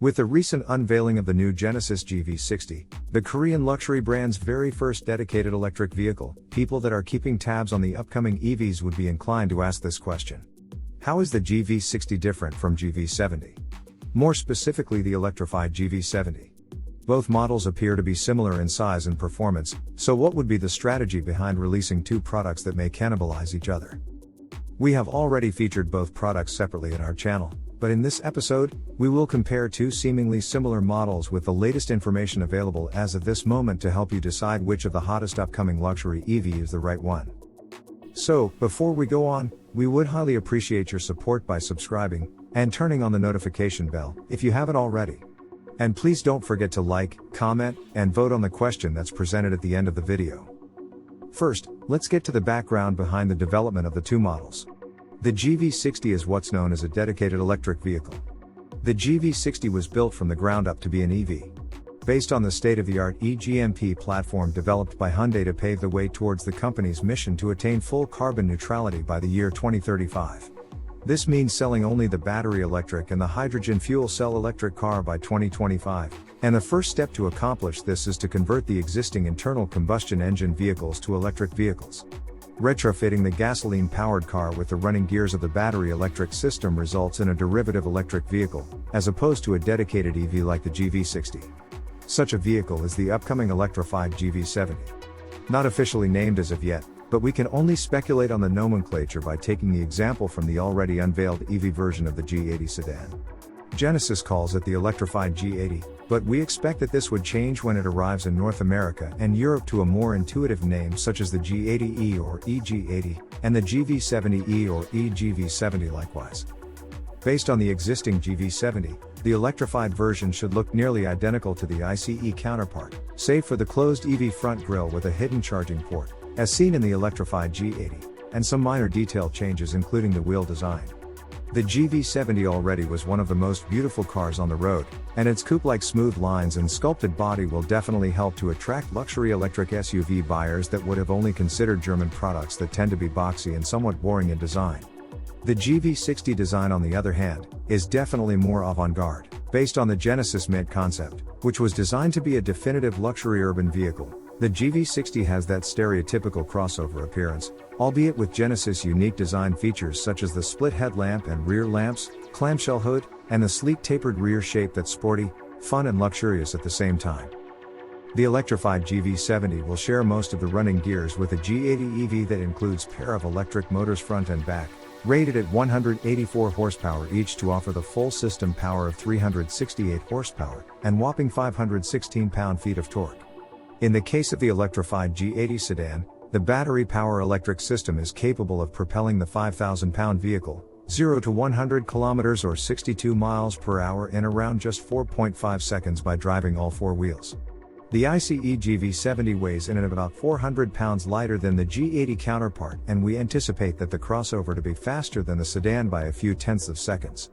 With the recent unveiling of the new Genesis GV60, the Korean luxury brand's very first dedicated electric vehicle, people that are keeping tabs on the upcoming EVs would be inclined to ask this question. How is the GV60 different from GV70? More specifically, the electrified GV70. Both models appear to be similar in size and performance, so what would be the strategy behind releasing two products that may cannibalize each other? We have already featured both products separately in our channel, but in this episode, we will compare two seemingly similar models with the latest information available as of this moment to help you decide which of the hottest upcoming luxury EV is the right one. So, before we go on, we would highly appreciate your support by subscribing and turning on the notification bell if you haven't already. And please don't forget to like, comment, and vote on the question that's presented at the end of the video. First, let's get to the background behind the development of the two models. The GV60 is what's known as a dedicated electric vehicle. The GV60 was built from the ground up to be an EV. Based on the state-of-the-art e-GMP platform developed by Hyundai to pave the way towards the company's mission to attain full carbon neutrality by the year 2035. This means selling only the battery electric and the hydrogen fuel cell electric car by 2025, and the first step to accomplish this is to convert the existing internal combustion engine vehicles to electric vehicles. Retrofitting the gasoline-powered car with the running gears of the battery electric system results in a derivative electric vehicle, as opposed to a dedicated EV like the GV60. Such a vehicle is the upcoming electrified GV70. Not officially named as of yet, but we can only speculate on the nomenclature by taking the example from the already unveiled EV version of the G80 sedan. Genesis calls it the electrified G80, but we expect that this would change when it arrives in North America and Europe to a more intuitive name such as the G80e or e-G80, and the GV70e or e-GV70 likewise. Based on the existing GV70, the electrified version should look nearly identical to the ICE counterpart, save for the closed EV front grille with a hidden charging port, as seen in the electrified G80, and some minor detail changes including the wheel design. The GV70 already was one of the most beautiful cars on the road, and its coupe-like smooth lines and sculpted body will definitely help to attract luxury electric SUV buyers that would have only considered German products that tend to be boxy and somewhat boring in design. The GV60 design, on the other hand, is definitely more avant-garde, based on the Genesis Mint concept, which was designed to be a definitive luxury urban vehicle. The GV60 has that stereotypical crossover appearance, albeit with Genesis' unique design features such as the split headlamp and rear lamps, clamshell hood, and the sleek tapered rear shape that's sporty, fun and luxurious at the same time. The electrified GV70 will share most of the running gears with a G80 EV that includes a pair of electric motors front and back, rated at 184 horsepower each to offer the full system power of 368 horsepower and whopping 516 pound-feet of torque. In the case of the electrified G80 sedan, the battery power electric system is capable of propelling the 5,000-pound vehicle 0 to 100 kilometers or 62 miles per hour in around just 4.5 seconds by driving all four wheels. The ICE GV70 weighs in at about 400 pounds lighter than the G80 counterpart, and we anticipate that the crossover to be faster than the sedan by a few tenths of seconds.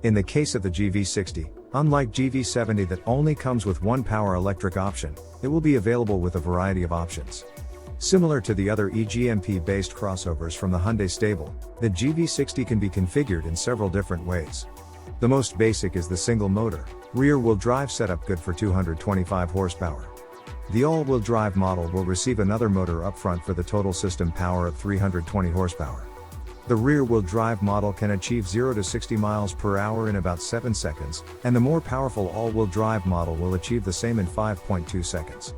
In the case of the GV60, unlike GV70 that only comes with one power electric option, it will be available with a variety of options. Similar to the other e-GMP-based crossovers from the Hyundai stable, the GV60 can be configured in several different ways. The most basic is the single-motor, rear-wheel drive setup good for 225 horsepower. The all-wheel drive model will receive another motor up front for the total system power of 320 horsepower. The rear-wheel drive model can achieve 0 to 60 miles per hour in about 7 seconds, and the more powerful all-wheel drive model will achieve the same in 5.2 seconds.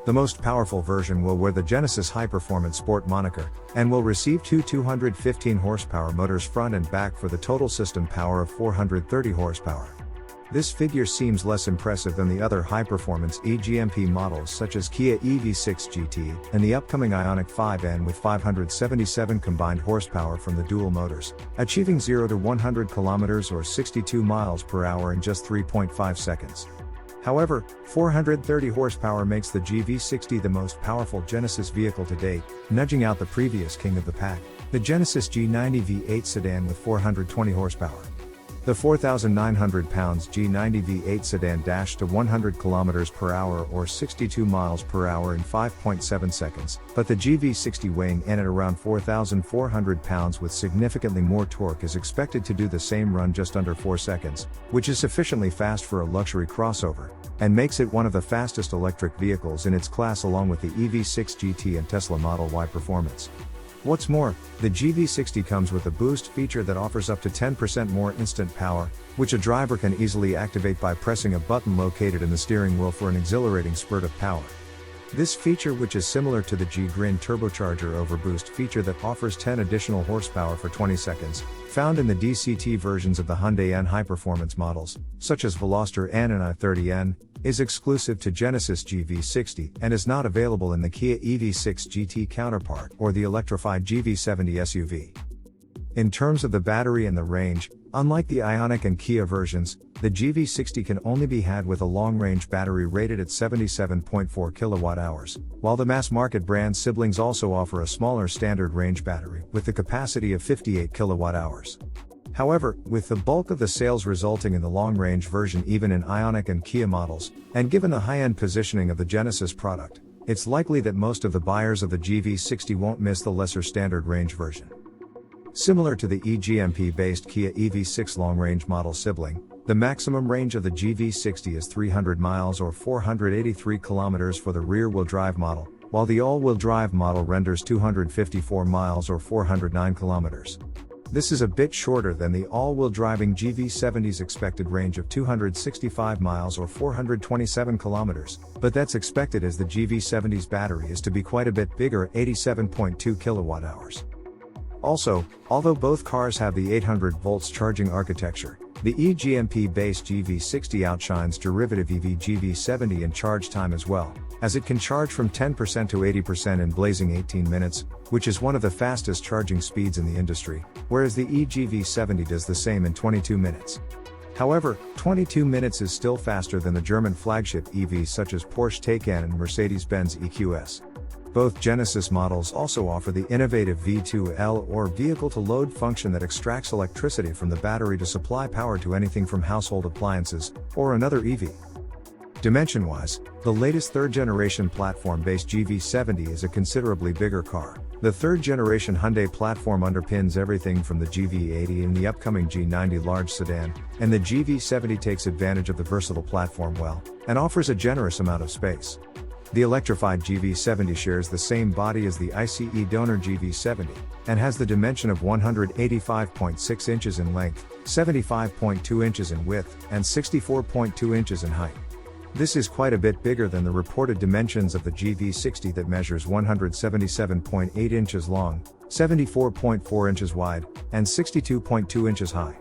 The most powerful version will wear the Genesis High Performance Sport moniker, and will receive two 215 horsepower motors front and back for the total system power of 430 horsepower. This figure seems less impressive than the other high-performance e-GMP models such as Kia EV6 GT and the upcoming Ioniq 5N with 577 combined horsepower from the dual motors, achieving 0 to 100 kilometers or 62 miles per hour in just 3.5 seconds. However, 430 horsepower makes the GV60 the most powerful Genesis vehicle to date, nudging out the previous king of the pack, the Genesis G90 V8 sedan with 420 horsepower. The 4,900 pounds G90 V8 sedan dashed to 100 km per hour or 62 miles per hour in 5.7 seconds, but the GV60 weighing in at around 4,400 pounds with significantly more torque is expected to do the same run just under 4 seconds, which is sufficiently fast for a luxury crossover, and makes it one of the fastest electric vehicles in its class along with the EV6 GT and Tesla Model Y performance. What's more, the GV60 comes with a boost feature that offers up to 10% more instant power, which a driver can easily activate by pressing a button located in the steering wheel for an exhilarating spurt of power. This feature, which is similar to the G-Grin turbocharger overboost feature that offers 10 additional horsepower for 20 seconds, found in the DCT versions of the Hyundai N high-performance models, such as Veloster N and i30N, is exclusive to Genesis GV60 and is not available in the Kia EV6 GT counterpart or the electrified GV70 SUV. In terms of the battery and the range, unlike the Ioniq and Kia versions, the GV60 can only be had with a long-range battery rated at 77.4 kWh, while the mass-market brand siblings also offer a smaller standard range battery with the capacity of 58 kWh. However, with the bulk of the sales resulting in the long-range version even in Ioniq and Kia models, and given the high-end positioning of the Genesis product, it's likely that most of the buyers of the GV60 won't miss the lesser standard range version. Similar to the e-GMP-based Kia EV6 long-range model sibling, the maximum range of the GV60 is 300 miles or 483 kilometers for the rear-wheel drive model, while the all-wheel drive model renders 254 miles or 409 kilometers. This is a bit shorter than the all-wheel driving GV70's expected range of 265 miles or 427 kilometers, but that's expected as the GV70's battery is to be quite a bit bigger at 87.2 kilowatt-hours. Also, although both cars have the 800 volts charging architecture, the e-GMP-based GV60 outshines derivative EV GV70 in charge time as well, as it can charge from 10% to 80% in blazing 18 minutes, which is one of the fastest charging speeds in the industry, whereas the e-GV70 does the same in 22 minutes. However, 22 minutes is still faster than the German flagship EVs such as Porsche Taycan and Mercedes-Benz EQS. Both Genesis models also offer the innovative V2L or vehicle-to-load function that extracts electricity from the battery to supply power to anything from household appliances or another EV. Dimension-wise, the latest third-generation platform-based GV70 is a considerably bigger car. The third-generation Hyundai platform underpins everything from the GV80 and the upcoming G90 large sedan, and the GV70 takes advantage of the versatile platform well, and offers a generous amount of space. The electrified GV70 shares the same body as the ICE donor GV70, and has the dimension of 185.6 inches in length, 75.2 inches in width, and 64.2 inches in height. This is quite a bit bigger than the reported dimensions of the GV60 that measures 177.8 inches long, 74.4 inches wide, and 62.2 inches high.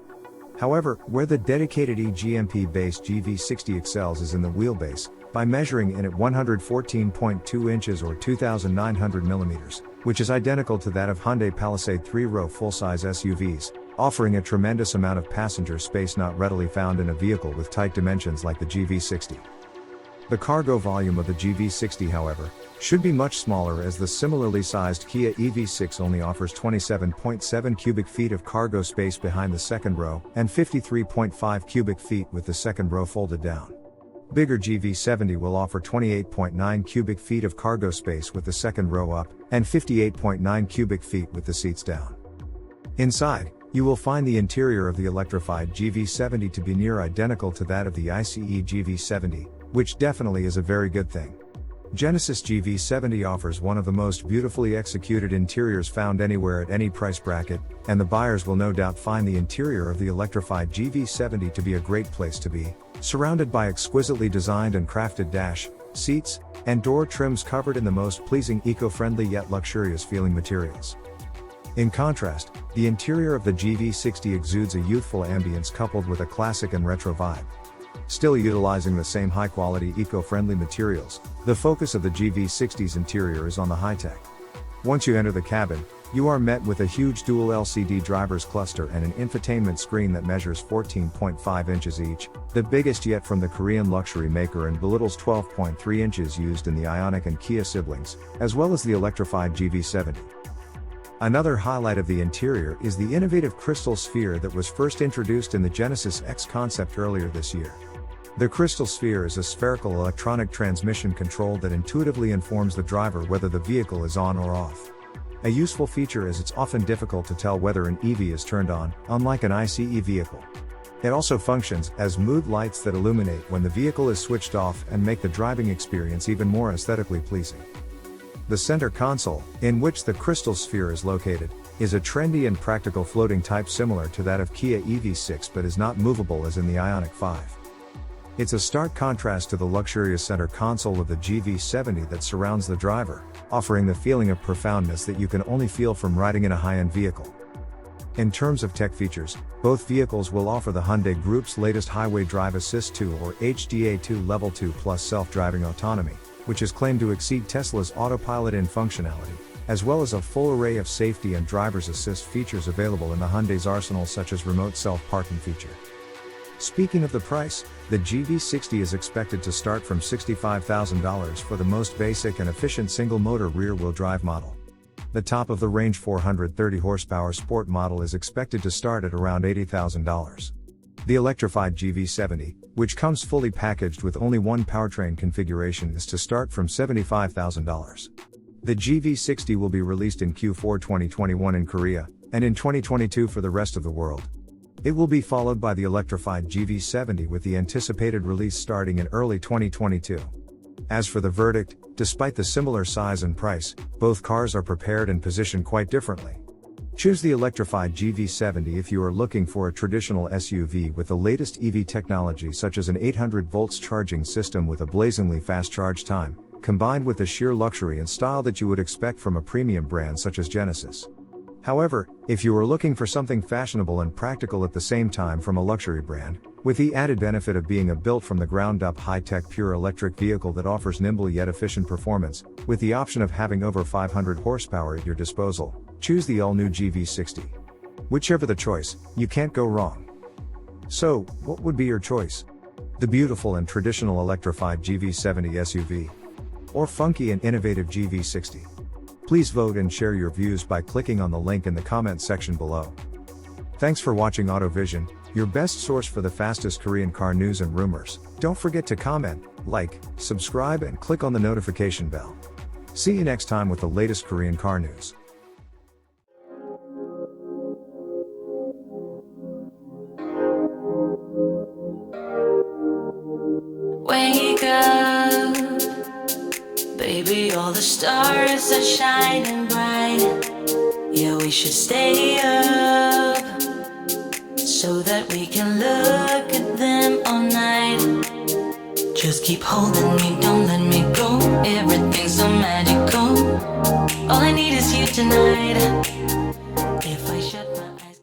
However, where the dedicated e-GMP-based GV60 excels is in the wheelbase, by measuring in at 114.2 inches or 2,900 millimeters, which is identical to that of Hyundai Palisade 3-row full-size SUVs, offering a tremendous amount of passenger space not readily found in a vehicle with tight dimensions like the GV60. The cargo volume of the GV60, however, should be much smaller as the similarly sized Kia EV6 only offers 27.7 cubic feet of cargo space behind the second row and 53.5 cubic feet with the second row folded down. Bigger GV70 will offer 28.9 cubic feet of cargo space with the second row up and 58.9 cubic feet with the seats down. Inside, you will find the interior of the electrified GV70 to be near identical to that of the ICE GV70, which definitely is a very good thing. Genesis GV70 offers one of the most beautifully executed interiors found anywhere at any price bracket, and the buyers will no doubt find the interior of the electrified GV70 to be a great place to be, surrounded by exquisitely designed and crafted dash, seats, and door trims covered in the most pleasing eco-friendly yet luxurious feeling materials. In contrast, the interior of the GV60 exudes a youthful ambience coupled with a classic and retro vibe. Still utilizing the same high-quality eco-friendly materials, the focus of the GV60's interior is on the high-tech. Once you enter the cabin, you are met with a huge dual LCD driver's cluster and an infotainment screen that measures 14.5 inches each, the biggest yet from the Korean luxury maker and belittles 12.3 inches used in the Ioniq and Kia siblings, as well as the electrified GV70. Another highlight of the interior is the innovative crystal sphere that was first introduced in the Genesis X concept earlier this year. The crystal sphere is a spherical electronic transmission control that intuitively informs the driver whether the vehicle is on or off. A useful feature as it's often difficult to tell whether an EV is turned on, unlike an ICE vehicle. It also functions as mood lights that illuminate when the vehicle is switched off and make the driving experience even more aesthetically pleasing. The center console, in which the crystal sphere is located, is a trendy and practical floating type similar to that of Kia EV6 but is not movable as in the Ioniq 5. It's a stark contrast to the luxurious center console of the GV70 that surrounds the driver, offering the feeling of profoundness that you can only feel from riding in a high-end vehicle. In terms of tech features, both vehicles will offer the Hyundai Group's latest Highway Drive Assist 2 or HDA2 Level 2 Plus self-driving autonomy, which is claimed to exceed Tesla's autopilot in functionality, as well as a full array of safety and driver's assist features available in the Hyundai's arsenal such as remote self-parking feature. Speaking of the price, the GV60 is expected to start from $65,000 for the most basic and efficient single-motor rear-wheel drive model. The top-of-the-range 430 horsepower sport model is expected to start at around $80,000. The electrified GV70, which comes fully packaged with only one powertrain configuration, is to start from $75,000. The GV60 will be released in Q4 2021 in Korea, and in 2022 for the rest of the world. It will be followed by the electrified GV70 with the anticipated release starting in early 2022. As for the verdict, despite the similar size and price, both cars are prepared and positioned quite differently. Choose the electrified GV70 if you are looking for a traditional SUV with the latest EV technology such as an 800 volts charging system with a blazingly fast charge time, combined with the sheer luxury and style that you would expect from a premium brand such as Genesis. However, if you are looking for something fashionable and practical at the same time from a luxury brand, with the added benefit of being a built-from-the-ground-up high-tech pure electric vehicle that offers nimble yet efficient performance, with the option of having over 500 horsepower at your disposal, choose the all-new GV60. Whichever the choice, you can't go wrong. So, what would be your choice? The beautiful and traditional electrified GV70 SUV? Or funky and innovative GV60? Please vote and share your views by clicking on the link in the comment section below. Thanks for watching AutoVision, your best source for the fastest Korean car news and rumors. Don't forget to comment, like, subscribe and click on the notification bell. See you next time with the latest Korean car news. Wake up, baby, all the stars are shining bright. Yeah, we should stay up so that we can look at them all night. Just keep holding me, don't let me go. Everything's so magical. All I need is you tonight.